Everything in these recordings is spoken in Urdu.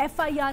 FIR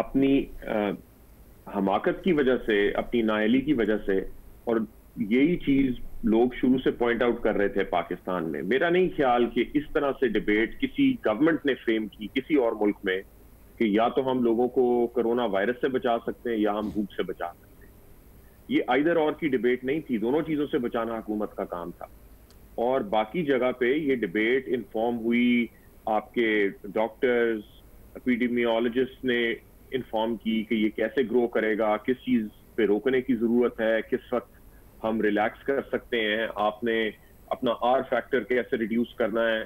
اپنی حماقت کی وجہ سے, اپنی نااہلی کی وجہ سے, اور یہی چیز لوگ شروع سے پوائنٹ آؤٹ کر رہے تھے پاکستان میں. میرا نہیں خیال کہ اس طرح سے ڈیبیٹ کسی گورنمنٹ نے فریم کی کسی اور ملک میں کہ یا تو ہم لوگوں کو کرونا وائرس سے بچا سکتے ہیں یا ہم بھوک سے بچا سکتے ہیں. یہ آئدر اور کی ڈیبیٹ نہیں تھی, دونوں چیزوں سے بچانا حکومت کا کام تھا. اور باقی جگہ پہ یہ ڈیبیٹ انفارم ہوئی, آپ کے ڈاکٹرز, ایپیڈیمیولوجسٹ نے انفارم کی کہ یہ کیسے گرو کرے گا, کس چیز پہ روکنے کی ضرورت ہے, کس وقت ہم ریلیکس کر سکتے ہیں, آپ نے اپنا آر فیکٹر کیسے ریڈیوس کرنا ہے,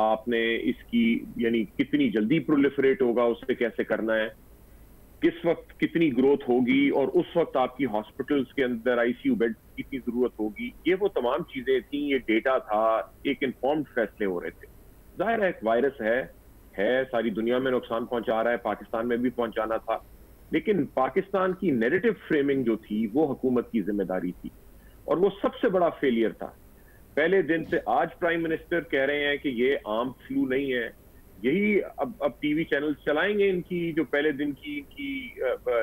آپ نے اس کی یعنی کتنی جلدی پرولیفریٹ ہوگا اسے کیسے کرنا ہے, کس وقت کتنی گروتھ ہوگی, اور اس وقت آپ کی ہاسپٹلز کے اندر آئی سی یو بیڈ کی کتنی ضرورت ہوگی. یہ وہ تمام چیزیں تھیں, یہ ڈیٹا تھا, ایک انفارمڈ فیصلے ہو رہے تھے. ظاہر ہے ایک وائرس ہے ساری دنیا میں نقصان پہنچا رہا ہے, پاکستان میں بھی پہنچانا تھا, لیکن پاکستان کی نیریٹو فریمنگ جو تھی وہ حکومت کی ذمہ داری تھی, اور وہ سب سے بڑا فیلئر تھا. پہلے دن سے آج پرائم منسٹر کہہ رہے ہیں کہ یہ عام فلو نہیں ہے. یہی اب ٹی وی چینل چلائیں گے ان کی, جو پہلے دن کی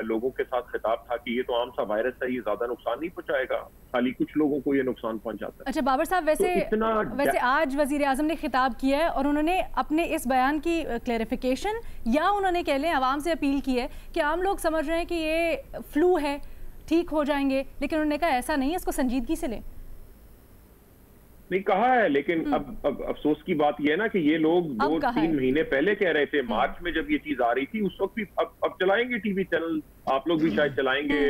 لوگوں کے ساتھ خطاب تھا کہ یہ تو عام سا وائرس ہے, یہ زیادہ نقصان نہیں پہنچائے گا, خالی کچھ لوگوں کو یہ نقصان پہنچاتا ہے. اچھا بابر صاحب, ویسے آج وزیر اعظم نے خطاب کیا ہے اور انہوں نے اپنے اس بیان کی کلیریفیکیشن یا انہوں نے کہہ لیں عوام سے اپیل کی ہے کہ عام لوگ سمجھ رہے ہیں کہ یہ فلو ہے, ٹھیک ہو جائیں گے, لیکن انہوں نے کہا ایسا نہیں ہے, اس کو سنجیدگی سے لیں. نہیں کہا ہے, لیکن اب افسوس کی بات یہ ہے نا کہ یہ لوگ 2-3 مہینے پہلے کہہ رہے تھے, مارچ میں جب یہ چیز آ رہی تھی اس وقت بھی. اب چلائیں گے ٹی وی چینل, آپ لوگ بھی شاید چلائیں گے,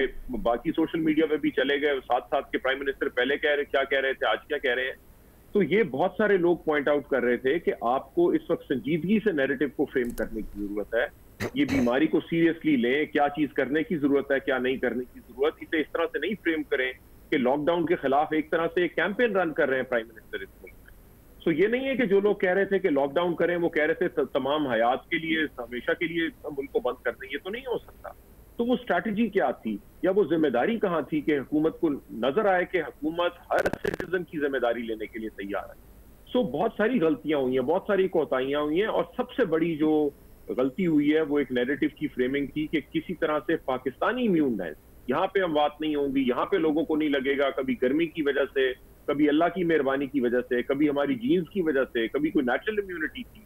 باقی سوشل میڈیا پہ بھی چلے گئے, ساتھ کے پرائم منسٹر پہلے کیا کہہ رہے تھے, آج کیا کہہ رہے ہیں. تو یہ بہت سارے لوگ پوائنٹ آؤٹ کر رہے تھے کہ آپ کو اس وقت سنجیدگی سے نیریٹو کو فریم کرنے کی ضرورت ہے, یہ بیماری کو سیریسلی لیں, کیا چیز کرنے کی ضرورت ہے, کیا نہیں کرنے کی ضرورت. اسے اس طرح سے نہیں فریم کریں کہ لاک ڈاؤن کے خلاف ایک طرح سے کیمپین رن کر رہے ہیں پرائم منسٹر اس ملک میں. سو یہ نہیں ہے کہ جو لوگ کہہ رہے تھے کہ لاک ڈاؤن کریں, وہ کہہ رہے تھے تمام حیات کے لیے ہمیشہ کے لیے ملک کو بند کر دیں. یہ تو نہیں ہو سکتا. تو وہ اسٹریٹجی کیا تھی یا وہ ذمہ داری کہاں تھی کہ حکومت کو نظر آئے کہ حکومت ہر سٹیزن کی ذمہ داری لینے کے لیے تیار ہے. سو بہت ساری غلطیاں ہوئی ہیں, بہت ساری کوتاہیاں ہوئی ہیں, اور سب سے بڑی جو غلطی ہوئی ہے وہ ایک نیریٹو کی فریمنگ تھی کہ کسی طرح سے پاکستانی امیون ہے, یہاں پہ اموات نہیں ہوں گی, یہاں پہ لوگوں کو نہیں لگے گا, کبھی گرمی کی وجہ سے, کبھی اللہ کی مہربانی کی وجہ سے, کبھی ہماری جینز کی وجہ سے, کبھی کوئی نیچرل امیونٹی تھی.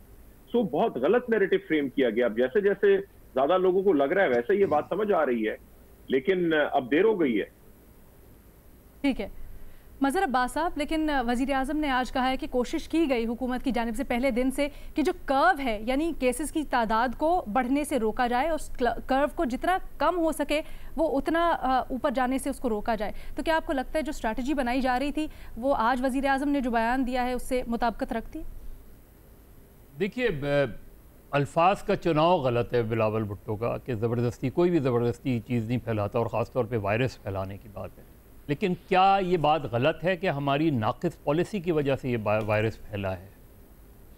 سو بہت غلط نیریٹو فریم کیا گیا. اب جیسے جیسے زیادہ لوگوں کو لگ رہا ہے ویسے یہ بات سمجھ آ رہی ہے, لیکن اب دیر ہو گئی ہے. ٹھیک ہے مظہر عباس صاحب, لیکن وزیر اعظم نے آج کہا ہے کہ کوشش کی گئی حکومت کی جانب سے پہلے دن سے کہ جو کرو ہے یعنی کیسز کی تعداد کو بڑھنے سے روکا جائے, اس کرو کو جتنا کم ہو سکے وہ اتنا اوپر جانے سے اس کو روکا جائے. تو کیا آپ کو لگتا ہے جو اسٹریٹجی بنائی جا رہی تھی وہ آج وزیر اعظم نے جو بیان دیا ہے اس سے مطابقت رکھتی؟ دیکھیے الفاظ کا چناؤ غلط ہے بلاول بھٹو کا, کہ زبردستی کوئی بھی زبردستی چیز نہیں پھیلاتا, اور خاص طور پہ وائرس پھیلانے کی بات ہے. لیکن کیا یہ بات غلط ہے کہ ہماری ناقص پالیسی کی وجہ سے یہ وائرس پھیلا ہے؟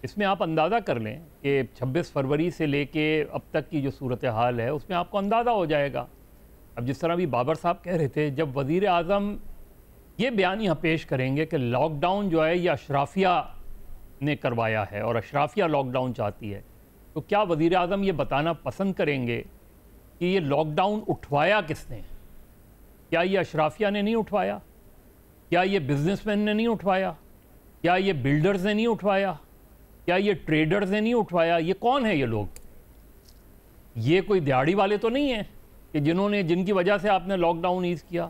اس میں آپ اندازہ کر لیں کہ 26 فروری سے لے کے اب تک کی جو صورتحال ہے اس میں آپ کو اندازہ ہو جائے گا. اب جس طرح بھی بابر صاحب کہہ رہے تھے, جب وزیر اعظم یہ بیان یہاں پیش کریں گے کہ لاک ڈاؤن جو ہے یہ اشرافیہ نے کروایا ہے اور اشرافیہ لاک ڈاؤن چاہتی ہے, تو کیا وزیر اعظم یہ بتانا پسند کریں گے کہ یہ لاک ڈاؤن اٹھوایا کس نے؟ کیا یہ اشرافیہ نے نہیں اٹھوایا؟ کیا یہ بزنس مین نے نہیں اٹھوایا؟ کیا یہ بلڈرز نے نہیں اٹھوایا؟ کیا یہ ٹریڈرز نے نہیں اٹھوایا؟ یہ کون ہے یہ لوگ؟ یہ کوئی دیہڑی والے تو نہیں ہیں کہ جن کی وجہ سے آپ نے لاک ڈاؤن ایز کیا.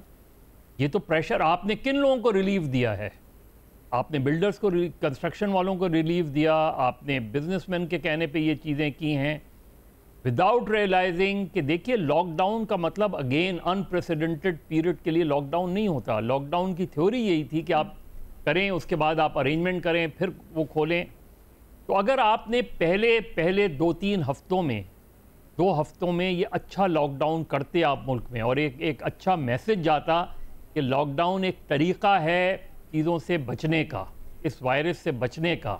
یہ تو پریشر آپ نے کن لوگوں کو ریلیف دیا ہے؟ آپ نے بلڈرز کو, کنسٹرکشن والوں کو ریلیف دیا, آپ نے بزنس مین کے کہنے پہ یہ چیزیں کی ہیں وداؤٹ ریئلائزنگ کہ دیکھیے لاک ڈاؤن کا مطلب اگین انپریسیڈنٹڈ پیریڈ کے لیے لاک ڈاؤن نہیں ہوتا. لاک ڈاؤن کی تھیوری یہی تھی کہ آپ کریں, اس کے بعد آپ ارینجمنٹ کریں, پھر وہ کھولیں. تو اگر آپ نے پہلے 2-3 ہفتوں میں 2 ہفتوں میں یہ اچھا لاک ڈاؤن کرتے آپ ملک میں, اور ایک اچھا میسج جاتا کہ لاک ڈاؤن ایک طریقہ ہے چیزوں سے بچنے کا, اس وائرس سے بچنے کا,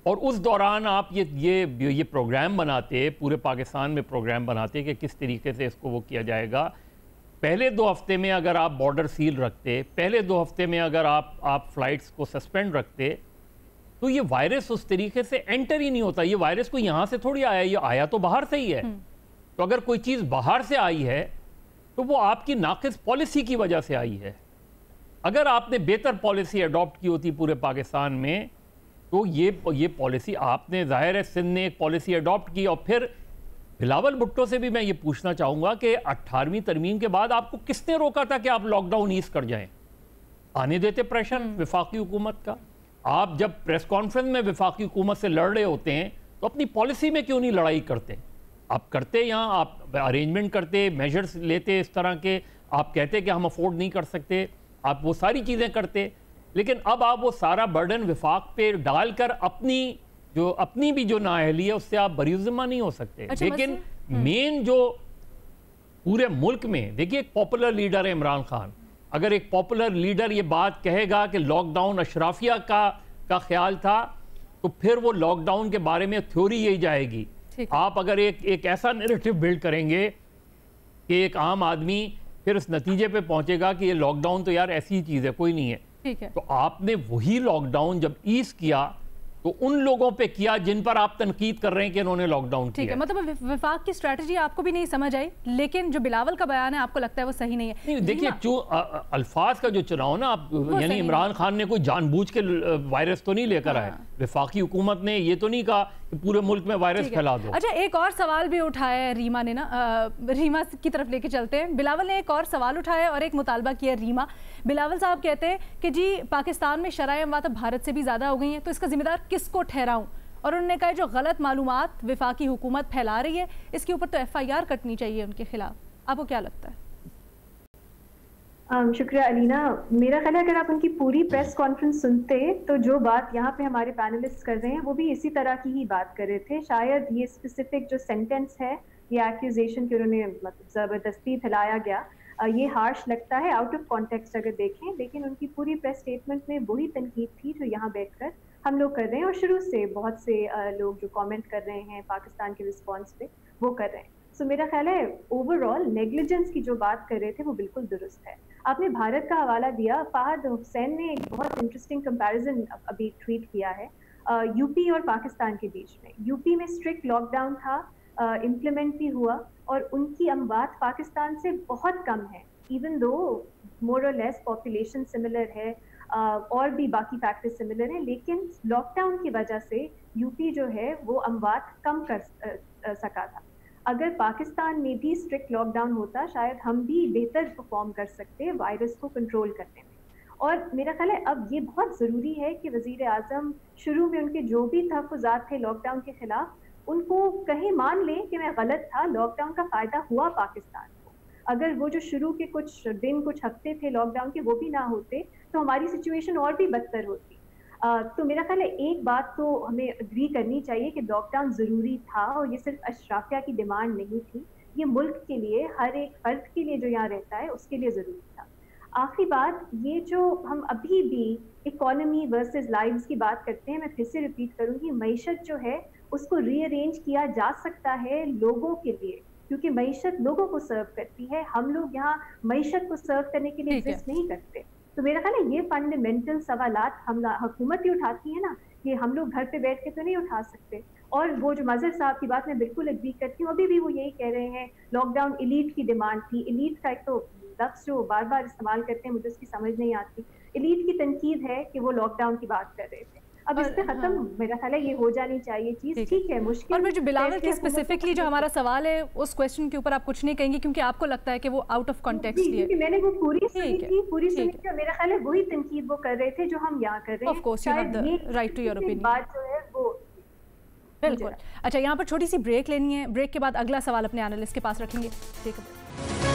اور اس دوران آپ یہ پروگرام بناتے, پورے پاکستان میں پروگرام بناتے کہ کس طریقے سے اس کو وہ کیا جائے گا. پہلے 2 ہفتے میں اگر آپ بارڈر سیل رکھتے, پہلے 2 ہفتے میں اگر آپ فلائٹس کو سسپینڈ رکھتے, تو یہ وائرس اس طریقے سے انٹر ہی نہیں ہوتا. یہ وائرس کو یہاں سے تھوڑی آیا, یہ آیا تو باہر سے ہی ہے. تو اگر کوئی چیز باہر سے آئی ہے تو وہ آپ کی ناقص پالیسی کی وجہ سے آئی ہے. اگر آپ نے بہتر پالیسی اڈاپٹ کی ہوتی پورے پاکستان میں تو یہ پالیسی آپ نے, ظاہر ہے سندھ نے ایک پالیسی اڈاپٹ کی. اور پھر بلاول بھٹو سے بھی میں یہ پوچھنا چاہوں گا کہ 18ویں ترمیم کے بعد آپ کو کس نے روکا تھا کہ آپ لاک ڈاؤن ایز کر جائیں؟ آنے دیتے پریشر وفاقی حکومت کا. آپ جب پریس کانفرنس میں وفاقی حکومت سے لڑ رہے ہوتے ہیں تو اپنی پالیسی میں کیوں نہیں لڑائی کرتے؟ آپ کرتے یہاں, آپ ارینجمنٹ کرتے, میجرز لیتے اس طرح کے, آپ کہتے کہ ہم افورڈ نہیں کر سکتے, آپ وہ ساری چیزیں کرتے. لیکن اب آپ وہ سارا برڈن وفاق پہ ڈال کر اپنی بھی جو نااہلی ہے اس سے آپ بری ذمہ نہیں ہو سکتے. لیکن مین جو پورے ملک میں دیکھیے ایک پاپولر لیڈر ہے عمران خان. اگر ایک پاپولر لیڈر یہ بات کہے گا کہ لاک ڈاؤن اشرافیہ کا خیال تھا تو پھر وہ لاک ڈاؤن کے بارے میں تھیوری یہی جائے گی. آپ اگر ایک ایسا نیریٹو بلڈ کریں گے کہ ایک عام آدمی پھر اس نتیجے پہ پہنچے گا کہ یہ لاک ڈاؤن تو یار ایسی چیز ہے, کوئی نہیں ہے. تو آپ نے وہی لاک ڈاؤن جب ایز کیا تو ان لوگوں پہ کیا جن پر آپ تنقید کر رہے ہیں کہ انہوں نے لاک ڈاؤن کیا. مطلب وفاق کی اسٹریٹجی آپ کو بھی نہیں سمجھ آئی, لیکن جو بلاول کا بیان ہے آپ کو لگتا ہے وہ صحیح نہیں ہے. دیکھیے الفاظ کا جو چناؤ نا, یعنی عمران خان نے کوئی جان بوجھ کے وائرس تو نہیں لے کر آئے. وفاقی حکومت نے یہ تو نہیں کہا کہ پورے ملک میں وائرس پھیلا دو. اچھا ایک اور سوال بھی اٹھایا ہے ریما نے نا, ریما کی طرف لے کے چلتے ہیں. بلاول نے ایک اور سوال اٹھایا اور ایک مطالبہ کیا ریما. بلاول صاحب کہتے ہیں کہ جی پاکستان میں شرائع اموات اب بھارت سے بھی زیادہ ہو گئی ہیں, تو اس کا ذمہ دار کس کو ٹھہراؤں؟ اور انہوں نے کہا جو غلط معلومات وفاقی حکومت پھیلا رہی ہے اس کے اوپر تو FIR کٹنی چاہیے ان کے خلاف. آپ کو کیا لگتا ہے؟ شکریہ علینا. میرا خیال ہے اگر آپ ان کی پوری پریس کانفرنس سنتے تو جو بات یہاں پہ ہمارے پینلسٹ کر رہے ہیں وہ بھی اسی طرح کی ہی بات کر رہے تھے. شاید یہ اسپیسیفک جو سینٹینس ہے, یہ ایکیوزیشن کہ انہوں نے مطلب زبردستی پھیلایا گیا, یہ ہارش لگتا ہے آؤٹ آف کانٹیکسٹ اگر دیکھیں, لیکن ان کی پوری پریس اسٹیٹمنٹ میں وہی تنقید تھی جو یہاں بیٹھ کر ہم لوگ کر رہے ہیں, اور شروع سے بہت سے لوگ جو کامنٹ کر رہے ہیں پاکستان کے رسپانس پہ وہ کر رہے ہیں. سو میرا خیال ہے اوور آل نیگلیجنس کی جو بات کر رہے تھے وہ بالکل درست ہے. آپ نے بھارت کا حوالہ دیا, فہد حسین نے ایک بہت انٹرسٹنگ کمپیریزن ابھی ٹویٹ کیا ہے یو پی اور پاکستان کے بیچ میں. یو پی میں اسٹرکٹ لاک ڈاؤن تھا, امپلیمنٹ بھی ہوا, اور ان کی اموات پاکستان سے بہت کم ہے, ایون دو مور اور لیس پاپولیشن سملر ہے اور بھی باقی فیکٹر سملر ہیں, لیکن لاک ڈاؤن کی وجہ سے یو پی جو ہے وہ اموات کم کر سکا تھا. اگر پاکستان میں بھی اسٹرکٹ لاک ڈاؤن ہوتا شاید ہم بھی بہتر پرفارم کر سکتے وائرس کو کنٹرول کرنے میں. اور میرا خیال ہے اب یہ بہت ضروری ہے کہ وزیر اعظم شروع میں ان کے جو بھی تحفظات تھے لاک ڈاؤن کے خلاف ان کو کہیں مان لیں کہ میں غلط تھا, لاک ڈاؤن کا فائدہ ہوا پاکستان کو. اگر وہ جو شروع کے کچھ دن کچھ ہفتے تھے لاک ڈاؤن کے وہ بھی نہ ہوتے تو ہماری سچویشن اور بھی بدتر ہوتی. تو میرا خیال ہے ایک بات تو ہمیں اگری کرنی چاہیے کہ لاک ڈاؤن ضروری تھا, اور یہ صرف اشرافیہ کی ڈیمانڈ نہیں تھی, یہ ملک کے لیے ہر ایک فرد کے لیے جو یہاں رہتا ہے اس کے لیے ضروری تھا. آخری بات, یہ جو ہم ابھی بھی اکانومی ورسز لائفز کی بات کرتے ہیں, میں پھر سے ریپیٹ کروں گی, معیشت جو ہے اس کو ری ارینج کیا جا سکتا ہے لوگوں کے لیے, کیونکہ معیشت لوگوں کو سرو کرتی ہے. ہم لوگ یہاں معیشت کو سرو کرنے کے لیے ایگزسٹ نہیں کرتے. تو میرا خیال ہے یہ فنڈامنٹل سوالات ہم حکومت ہی اٹھاتی ہے نا, کہ ہم لوگ گھر پہ بیٹھ کے تو نہیں اٹھا سکتے. اور وہ جو مظہر صاحب کی بات میں بالکل ایگری کرتی ہوں, ابھی بھی وہ یہی کہہ رہے ہیں لاک ڈاؤن ایلیٹ کی ڈیمانڈ تھی. ایلیٹ کا ایک تو لفظ جو بار بار استعمال کرتے ہیں مجھے اس کی سمجھ نہیں آتی. ایلیٹ کی تنقید ہے کہ وہ لاک ڈاؤن کی بات کر رہے تھے. اب اس پہ ختم میرا خیال ہے یہ ہو جانی چاہیے چیز. ٹھیک ہے مشکل. اور جو بلاول کی اسپیسیفکلی جو ہمارا سوال ہے اس کویسچن کے اوپر آپ کچھ نہیں کہیں گے کیونکہ آپ کو لگتا ہے کہ وہ آؤٹ آف کانٹیکسٹ ہے. کیونکہ میں نے وہ پوری سنی تھی, میرا خیال ہے وہی تنقید وہ کر رہے تھے جو ہم یہاں کر رہے ہیں. Of course you have the right to your opinion. بات جو ہے وہ بالکل. اچھا یہاں پر چھوٹی سی بریک لینی ہے, بریک کے بعد اگلا سوال اپنے اینالسٹ کے پاس رکھیں گے. ٹھیک ہے.